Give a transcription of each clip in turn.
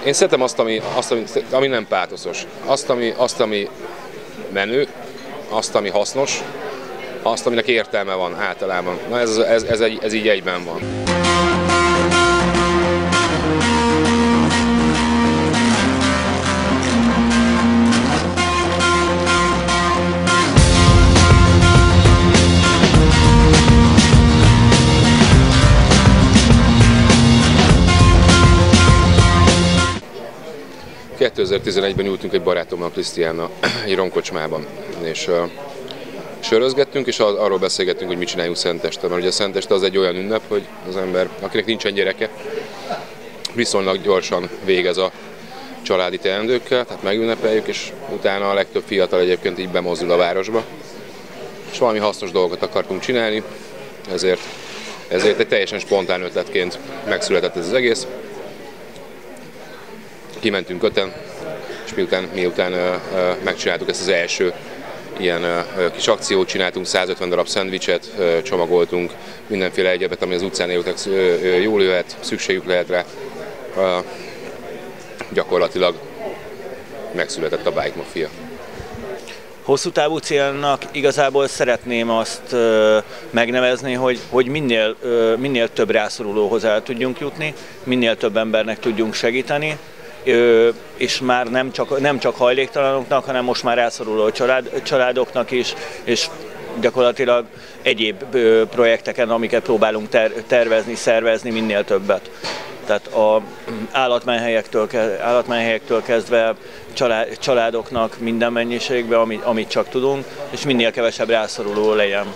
Én szeretem ami nem pátoszos. Azt, ami menő, azt, ami hasznos, azt, aminek értelme van általában. Na ez így egyben van. ...2011-ben ültünk egy barátommal, Krisztiánnal egy romkocsmában, és sörözgettünk, és arról beszélgettünk, hogy mit csináljunk Szenteste, mert ugye a Szenteste az egy olyan ünnep, hogy az ember, akinek nincsen gyereke, viszonylag gyorsan végez a családi teendőkkel, tehát megünnepeljük, és utána a legtöbb fiatal egyébként így bemozdul a városba, és valami hasznos dolgot akartunk csinálni, ezért egy teljesen spontán ötletként megszületett ez az egész. Kimentünk 5-en, és miután megcsináltuk ezt az első ilyen kis akciót, csináltunk 150 darab szendvicset, csomagoltunk mindenféle egyebet, ami az utcán élőknek jól jöhet, szükségük lehet rá. Gyakorlatilag megszületett a Bike Mafia. Hosszú távú célnak igazából szeretném azt megnevezni, hogy minél több rászorulóhoz el tudjunk jutni, minél több embernek tudjunk segíteni, és már nem csak hajléktalanoknak, hanem most már rászoruló családoknak is, és gyakorlatilag egyéb projekteken, amiket próbálunk tervezni, szervezni, minél többet. Tehát az állatmenhelyektől kezdve családoknak minden mennyiségben, amit csak tudunk, és minél kevesebb rászoruló legyen.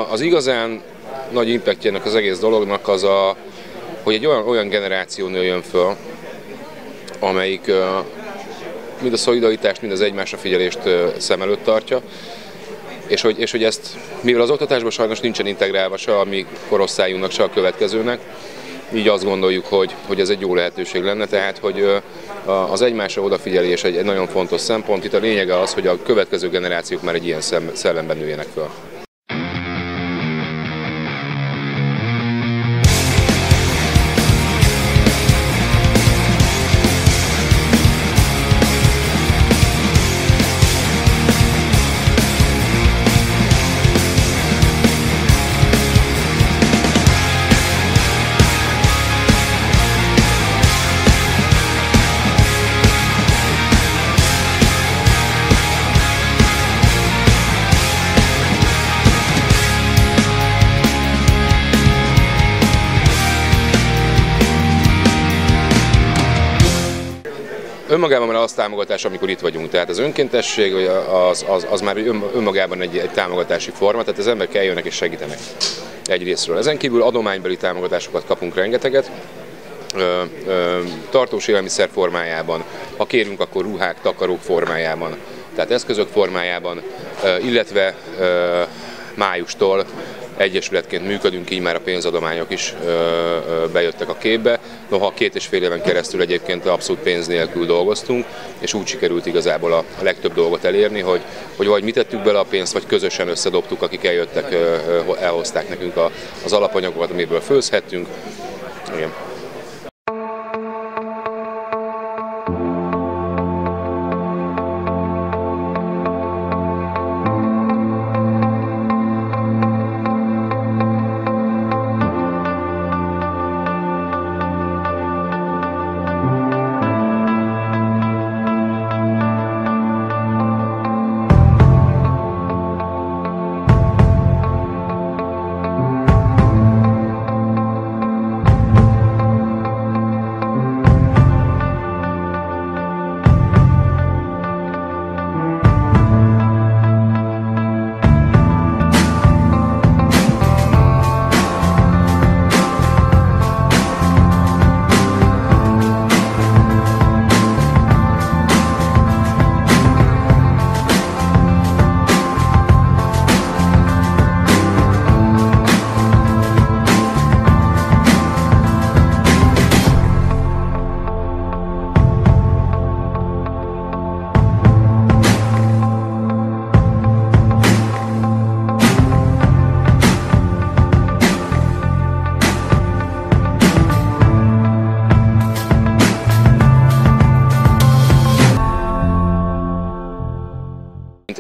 Az igazán nagy impactjának az egész dolognak az, hogy egy olyan generáció nőjön föl, amelyik mind a szolidaritást, mind az egymásra figyelést szem előtt tartja, és hogy ezt, mivel az oktatásban sajnos nincsen integrálva se a mi korosztályunknak, se a következőnek, így azt gondoljuk, hogy ez egy jó lehetőség lenne, tehát hogy az egymásra odafigyelés egy nagyon fontos szempont. Itt a lényege az, hogy a következő generációk már egy ilyen szellemben nőjenek föl. Önmagában már az támogatás, amikor itt vagyunk, tehát az önkéntesség az már önmagában egy támogatási forma, tehát az emberek eljönnek és segítenek egy részről. Ezen kívül adománybeli támogatásokat kapunk rengeteget, tartós élelmiszer formájában, ha kérünk, akkor ruhák, takarók formájában, tehát eszközök formájában, illetve májustól egyesületként működünk, így már a pénzadományok is bejöttek a képbe. Noha 2,5 éven keresztül egyébként abszolút pénz nélkül dolgoztunk, és úgy sikerült igazából a legtöbb dolgot elérni, hogy vagy mi tettük bele a pénzt, vagy közösen összedobtuk, akik eljöttek, elhozták nekünk az alapanyagokat, amiből főzhettünk. Igen.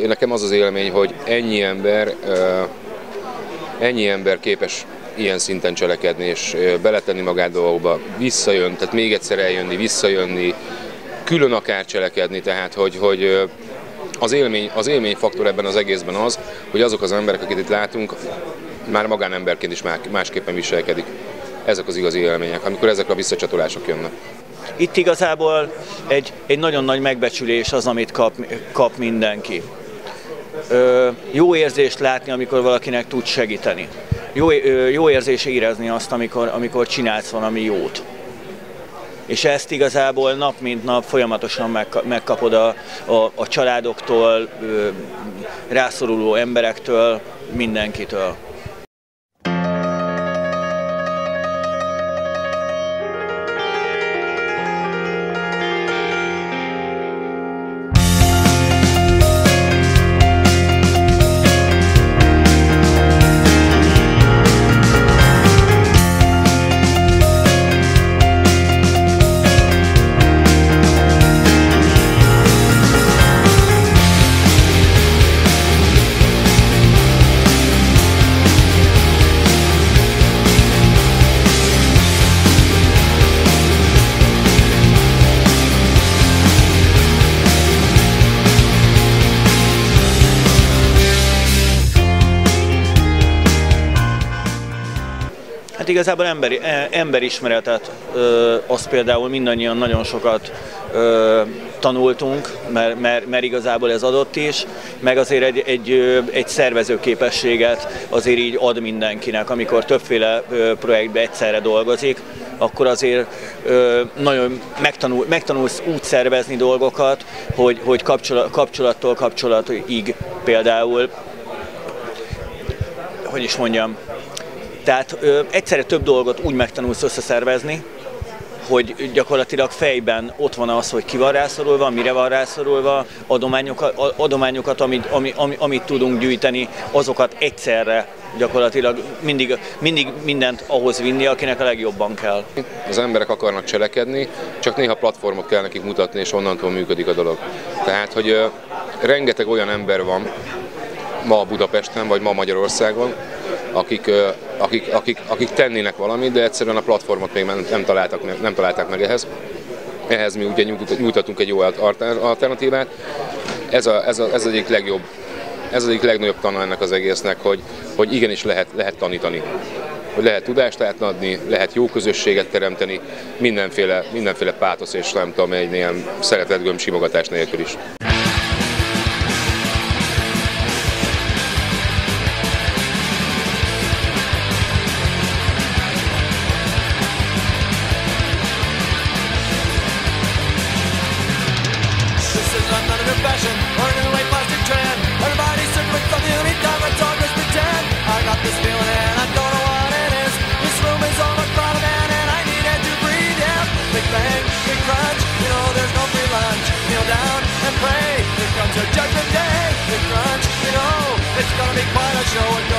Nekem az az élmény, hogy ennyi ember képes ilyen szinten cselekedni, és beletenni magát dolgokba, visszajön, tehát még egyszer eljönni, visszajönni, külön akár cselekedni, tehát hogy az élményfaktor ebben az egészben az, hogy azok az emberek, akiket itt látunk, már magánemberként is másképpen viselkedik. Ezek az igazi élmények, amikor ezek a visszacsatolások jönnek. Itt igazából egy nagyon nagy megbecsülés az, amit kap mindenki. Jó érzést látni, amikor valakinek tud segíteni. Jó érzés érezni azt, amikor csinálsz valami jót. És ezt igazából nap mint nap folyamatosan megkapod a családoktól, rászoruló emberektől, mindenkitől. Hát igazából emberismeretet, azt például mindannyian nagyon sokat tanultunk, mert igazából ez adott is, meg azért egy szervezőképességet azért így ad mindenkinek, amikor többféle projektbe egyszerre dolgozik, akkor azért nagyon megtanulsz úgy szervezni dolgokat, hogy kapcsolattól kapcsolatig például, hogy is mondjam, tehát egyszerre több dolgot úgy megtanulsz összeszervezni, hogy gyakorlatilag fejben ott van az, hogy ki van rászorulva, mire van rászorulva, adományokat amit tudunk gyűjteni, azokat egyszerre gyakorlatilag mindig mindent ahhoz vinni, akinek a legjobban kell. Az emberek akarnak cselekedni, csak néha platformot kell nekik mutatni, és onnantól működik a dolog. Tehát, hogy rengeteg olyan ember van ma Budapesten, vagy ma Magyarországon, akik tennének valamit, de egyszerűen a platformot még nem találták meg ehhez. Ehhez mi ugye nyújtatunk egy jó alternatívát. Ez az egyik legjobb, ez az egyik legnagyobb tana ennek az egésznek, hogy igenis lehet tanítani. Hogy lehet tudást átadni, lehet jó közösséget teremteni, mindenféle pátosz és nem tudom, egy ilyen szeretetgömb simogatás nélkül is. This is not none of your fashion or to Judgment Day. The crunch, you know, it's gonna be quite a show.